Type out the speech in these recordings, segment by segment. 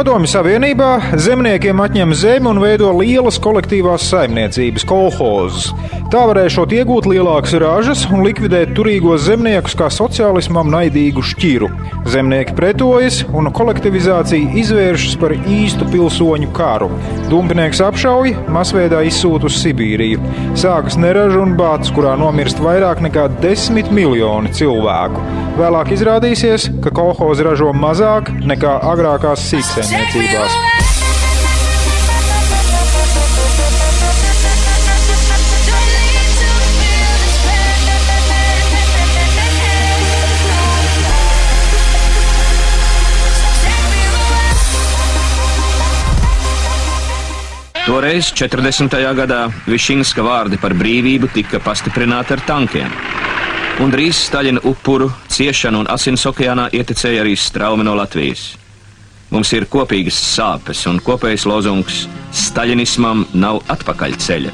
Padomju Savienībā zemniekiem atņem zemi un veido lielas kolektīvās saimniecības kolhozus. Tā varēšot iegūt lielākas ražas un likvidēt turīgos zemniekus kā sociālismam naidīgu šķiru. Zemnieki pretojas un kolektivizācija izvēršas par īstu pilsoņu karu. Dumpinieks apšauj, masveidā izsūta uz Sibīriju. Sākas neraža un bats, kurā nomirst vairāk nekā 10 miljoni cilvēku. Vēlāk izrādīsies, ka kolhozi ražo mazāk nekā agrākās sīksaimniecībās. Toreiz, 40. gadā, Višinska vārdi par brīvību tika pastiprināti ar tankiem. Un drīz Staļina upuru, ciešanu un asins okeānā ietekmēja arī straumi no Latvijas. Mums ir kopīgas sāpes un kopējs lozungs Staļinismam nav atpakaļceļa.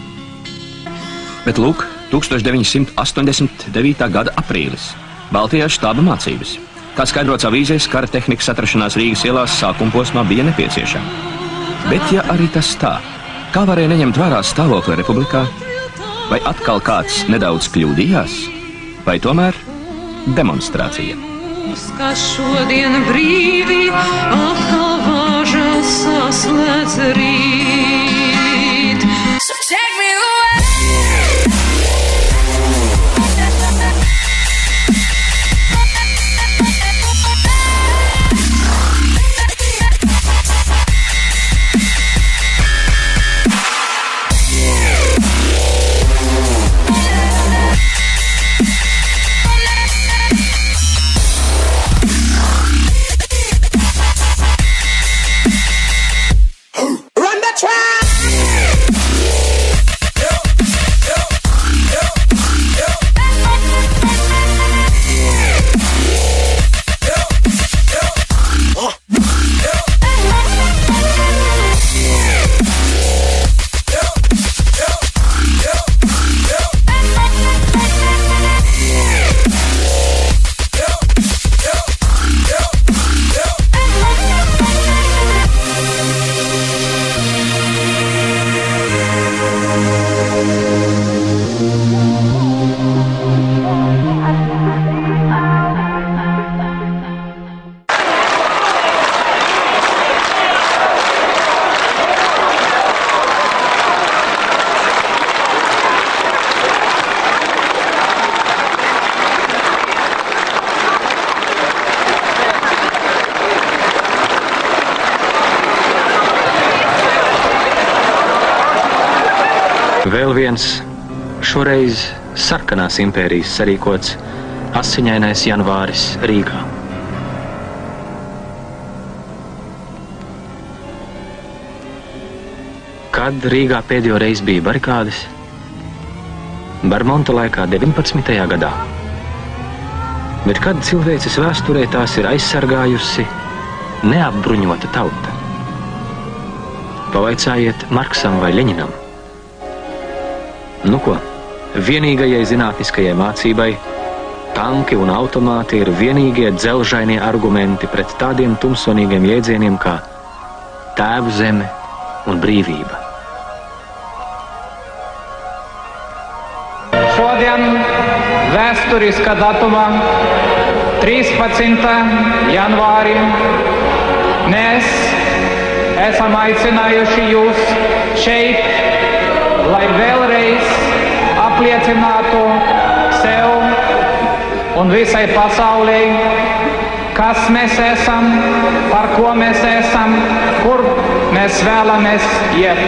Bet lūk, 1989. gada aprīlis. Baltijā štāba mācības. Kā skaidrots avīzēs, kara tehnikas atrašanās Rīgas ielās sākuma posmā bija nepieciešama. Bet ja arī tas tā, kā varēja neņemt vērā stāvokli republikā? Vai atkal kāds nedaudz kļūdījās? Vai tomēr demonstrācija? Kas šodien brīvi atkal vāžas saslēdz rīt. So take me away. Vēl viens, šoreiz sarkanās impērijas sarīkots asiņainais janvāris Rīgā. Kad Rīgā pēdējo reizi bija barikādes? Bermonta laikā 19. gadā. Bet kad cilvēces vēsturē tās ir aizsargājusi neapbruņota tauta? Pavaicājiet Marksam vai Ļeņinam. Nu ko, vienīgajai zinātniskajai mācībai tanki un automāti ir vienīgie dzelžainie argumenti pret tādiem tumsonīgiem jēdzieniem kā tēvu zeme un brīvība. Šodien vēsturiskā datumā 13. janvārī mēs esam aicinājuši jūs šeit, lai vēlreiz apliecinātu sev un visai pasaulē, kas mēs esam, par ko mēs esam, kur mēs vēlamies iet.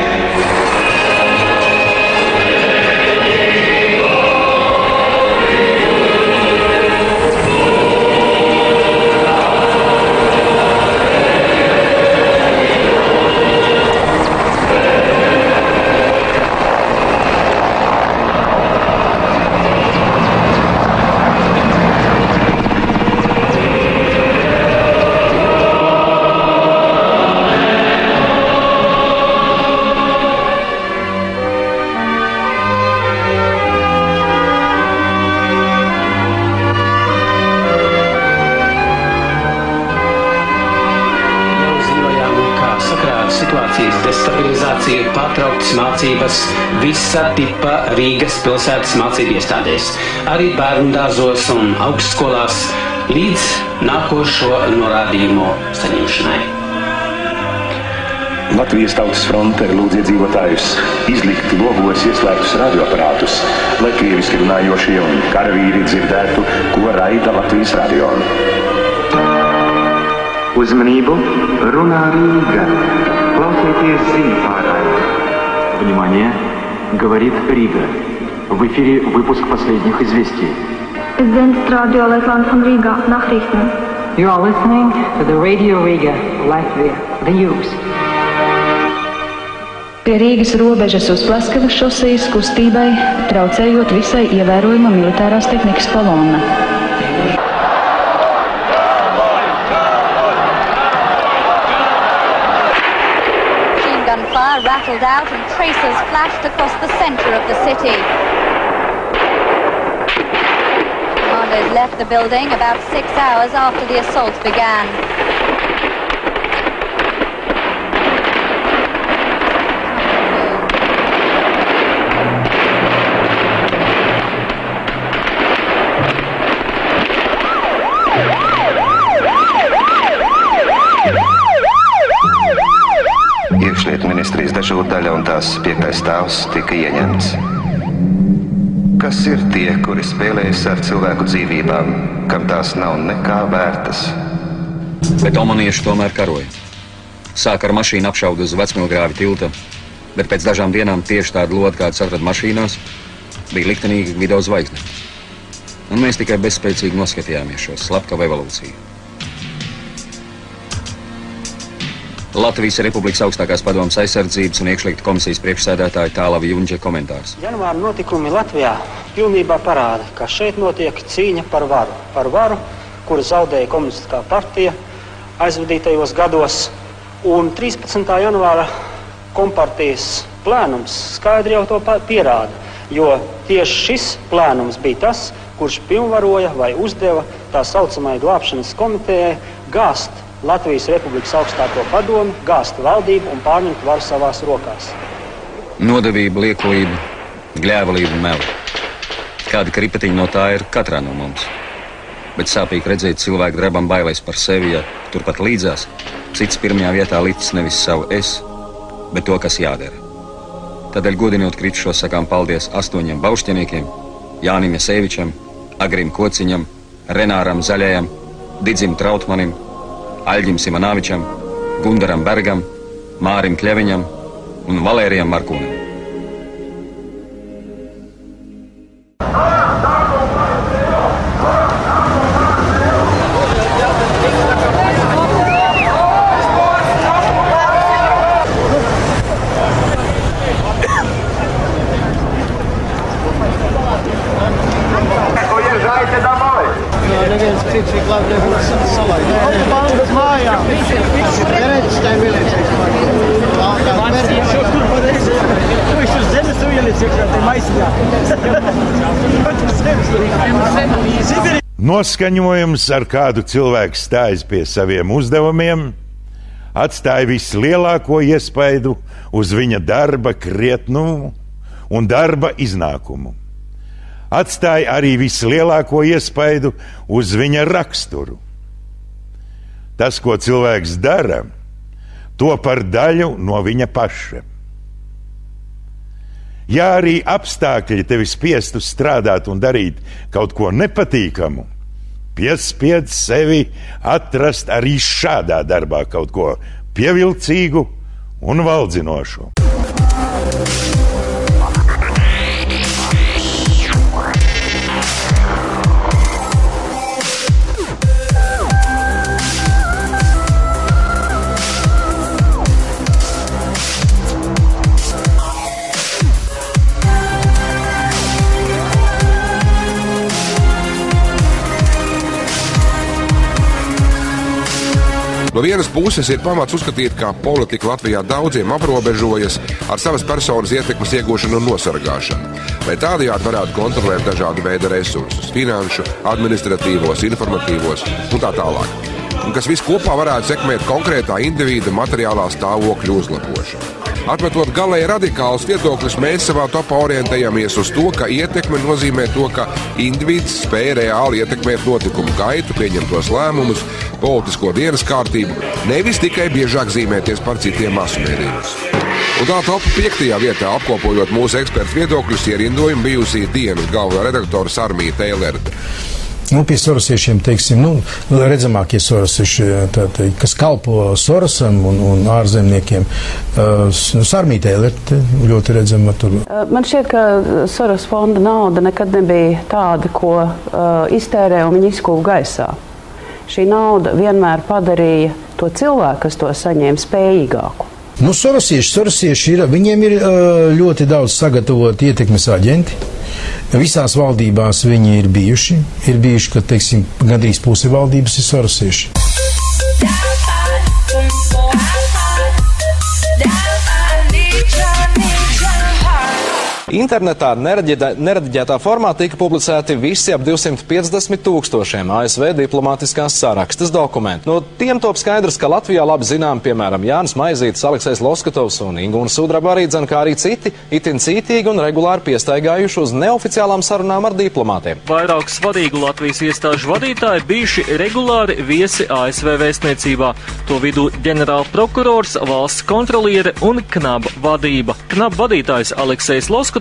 ir pārtrauktas mācības visa tipa Rīgas pilsētas mācību iestādēs, arī bērnu dārzos un augstskolās līdz nākošo norādījumu saņemšanai. Latvijas Tautas fronte lūdz iedzīvotājus izlikt logos ieslēgtus radioaparātus, lai krieviski runājošie un karavīri dzirdētu, ko raida Latvijas radio. Uzmanību, runā Рīга. Klausieties ziņpārraidi. Внимание, говорит Рига. В эфире выпуск последних известий. Radio Latvijas von Riga, Nachrichten. You are listening to the Radio Riga, Latvia, the news. Pie Rīgas robežas uz Plaskavas šosejas kustībai, traucējot visai ievērojama militārās tehnikas kolonna. Machine gun fire rattled out and tracers flashed across the center of the city. Commandos left the building about 6 hours after the assault began. Iekšlietu ministrijas dežūrdaļa un tās 5. stāvs tika ieņemts. Kas ir tie, kuri spēlējas ar cilvēku dzīvībām, kam tās nav nekā vērtas? Bet omanieši tomēr karoja. Sāk ar mašīnu apšaudu uz Vecmilgrāvi tilta, bet pēc dažām dienām tieši tādu lodu, kāds atrada mašīnās, bija liktenīga Gvido zvaigzne. Un mēs tikai bezspēcīgi noskatījāmies šo slepkavu evolūciju. Latvijas Republikas augstākās padomes aizsardzības un iekšlietu komisijas priekšsēdētāja Tālava Junģa komentārs. Janvāra notikumi Latvijā pilnībā parāda, ka šeit notiek cīņa par varu. Par varu, kuru zaudēja komunistiskā partija aizvadītajos gados. Un 13. janvāra kompartijas plēnums skaidri jau to pierāda, jo tieši šis plēnums bija tas, kurš pilnvaroja vai uzdeva tā saucamai glābšanas komitejai gāzt Latvijas Republikas augstāko padomi, gāzt valdību un pārņemt varu savās rokās. Nodevība, liekulība, gļēvalība un meli. Kāda kripatiņa no tā ir katrā no mums. Bet sāpīgi redzēt cilvēku drebam bailēs par sevi, ja turpat līdzās cits pirmajā vietā licis nevis savu es, bet to, kas jādara. Tādēļ godinot kritušos sakām paldies 8 baušķeniekiem, Jānim Jasēvičam, Agrim Kociņam, Renāram Zaļajam, Didzim Trautmanim, Aļģim Simanāvičam, Gundaram Bergam, Mārim Kļeviņam un Valērijam Markūnam. Noskaņojums, ar kādu cilvēku stājas pie saviem uzdevumiem, atstāja vislielāko iespaidu uz viņa darba krietnumu un darba iznākumu. Atstāja arī vislielāko iespaidu uz viņa raksturu. Tas, ko cilvēks dara, to par daļu no viņa paša. Ja arī apstākļi tevi spiestu strādāt un darīt kaut ko nepatīkamu, piespiedz sevi atrast arī šādā darbā kaut ko pievilcīgu un valdzinošu. No vienas puses ir pamats uzskatīt, ka politika Latvijā daudziem aprobežojas ar savas personas ietekmes iegūšanu un nosargāšanu, lai tādējādi varētu kontrolēt dažādu veidu resursus, finanšu, administratīvos, informatīvos un tā tālāk. Un kas viss kopā varētu sekmēt konkrētā individa materiālā stāvokļa uzlabošanu. Atmetot galēji radikālus viedokļus, mēs savā topā orientējamies uz to, ka ietekme nozīmē to, ka individs spēj reāli ietekmēt notikumu gaitu, pieņemtos lēmumus, politisko dienas kārtību, nevis tikai biežāk zīmēties par citiem masu mēdījos. Un tā topa 5. vietā, apkopojot mūsu ekspertu viedokļus, ierindojumi bijusī Dienas galvenā redaktora Sarmija Teilere. Pie sorosiešiem, teiksim, redzamākie sorosieši, kas kalpo Sorosam un ārzemniekiem. Sarmija Teilere ļoti redzama tur. Man šķiet, ka Soros fonda nauda nekad nebija tāda, ko iztērē un viņi izkūva gaisā. Šī nauda vienmēr padarīja to cilvēku, kas to saņēma, spējīgāku. Sorosieši viņiem ir ļoti daudz sagatavot ietekmes aģenti. Visās valdībās viņi ir bijuši, ka, teiksim, gandrīz puse valdības ir sorosieši. Internetā nerediģētā formā tika publicēti visi ap 250,000 ASV diplomātiskās sarakstes dokumentu. No tiem top skaidrs, ka Latvijā labi zinām, piemēram, Jānis Maizītis, Aleksejs Loskatovs un Ingūna Sudraba arī dzen, kā arī citi, itin cītīgi un regulāri piestaigājuši uz neoficiālām sarunām ar diplomātiem. Vairāk svarīgu Latvijas iestāžu vadītāji bijuši regulāri viesi ASV vēstniecībā. To vidū ģenerālprokurors, valsts kontroliere un KNAB vadība. KNAB vadītājs Aleksejs Loskatovs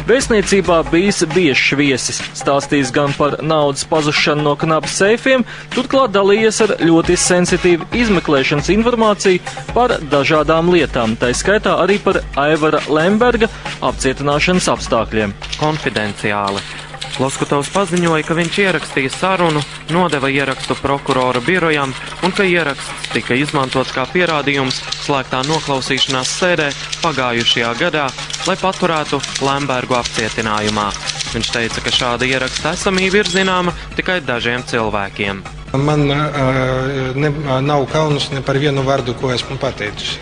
vēstniecībā bijis biežs viesis, stāstījis gan par naudas pazušanu no KNAB seifiem, turklāt dalījies ar ļoti sensitīvu izmeklēšanas informāciju par dažādām lietām, tai skaitā arī par Aivara Lemberga apcietināšanas apstākļiem. Konfidenciāli. Loskatovs paziņoja, ka viņš ierakstīja sarunu, nodeva ierakstu prokurora birojam un ka ieraksts tika izmantots kā pierādījums slēgtā noklausīšanās sēdē pagājušajā gadā, lai paturētu Lembergu apcietinājumā. Viņš teica, ka šāda ieraksta esamība ir zināma tikai dažiem cilvēkiem. Man nav kaunas ne par vienu vārdu, ko esmu pateicis.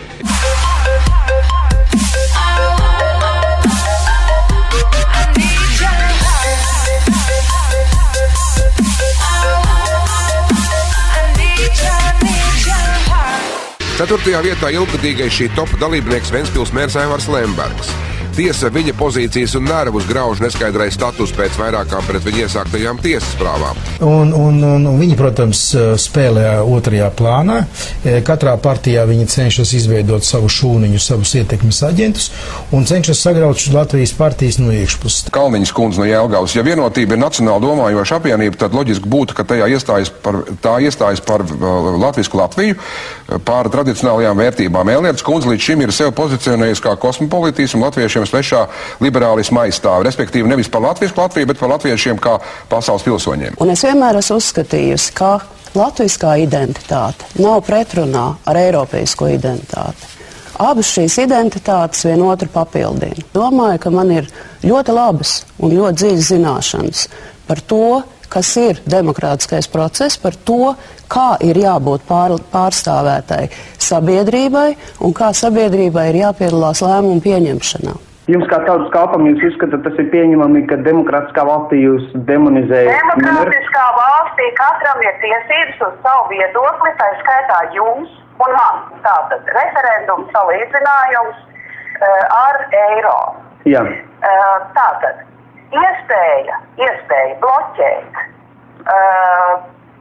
Ceturtajā vietā ilggadīgais šī topa dalībnieks Ventspils mērs Aivars Lembergs. Tiesa viņa pozīcijas un nervus grauž neskaidrais status pēc vairākām pret viņu iesāktajām tiesas prāvām. Un viņi, protams, spēlē otrajā plānā. Katrā partijā viņi cenšas izveidot savu šūniņu, savus ietekmes aģentus un cenšas sagraut Latvijas partijas no iekšpuses. Kalniņas kundze no Jelgavas. Ja vienotība ir nacionāli domājoša apvienība, tad loģiski būtu, ka tajā iestājas par latvisku Latviju, par tradicionālajām vērtībām. Elnietes kundze līdz šim ir sev pozicionējusi kā kosmopolitīs un latviešiem svešā liberālisma aizstāve, respektīvi nevis par latvisku Latviju, bet par latviešiem kā pasaules pilsoņiem. Un es vienmēr esmu uzskatījusi, ka latviskā identitāte nav pretrunā ar eiropeisko identitāti. Abas šīs identitātes vienotru papildina. Domāju, ka man ir ļoti labas un ļoti dziļas zināšanas par to, kas ir demokrātiskais process, par to, kā ir jābūt pārstāvētai sabiedrībai un kā sabiedrībai ir jāpiedalās lēmumu pieņemšanā. Jums kā tautas kalpam, jūs uzskatāt, tas ir pieņemami, ka demokrātiskā valstī jūs demonizējat? Demokrātiskā valstī katram ir tiesības uz savu viedokli, tā skaitā jums un man. Tātad referendums salīdzinājums ar eiro. Jā. Tātad iespēja bloķēt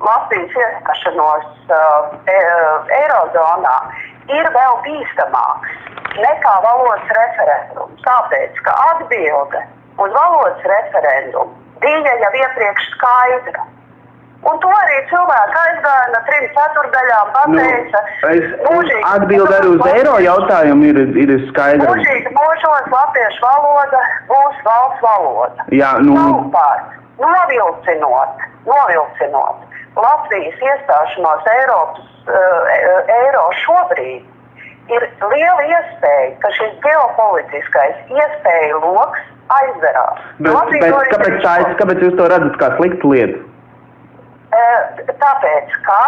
Latvijas iestāšanos eirozonā ir vēl bīstamāks nekā valodas referendums. Tāpēc, ka atbilde uz valodas referendumu bija jau iepriekš skaidra. Un to arī cilvēki aizgāja no 3/4 pateica. Atbilde arī uz eiro jautājumu ir skaidra. Mūžīgi mūžos latviešu valoda būs valsts valoda. Jā, Savukārt, novilcinot Latvijas iestāšanos eiro šobrīd, ir liela iespēja, ka šis geopolitiskais iespēju loks aizverās. Kāpēc jūs to redzat kā sliktu lietu? Tāpēc, ka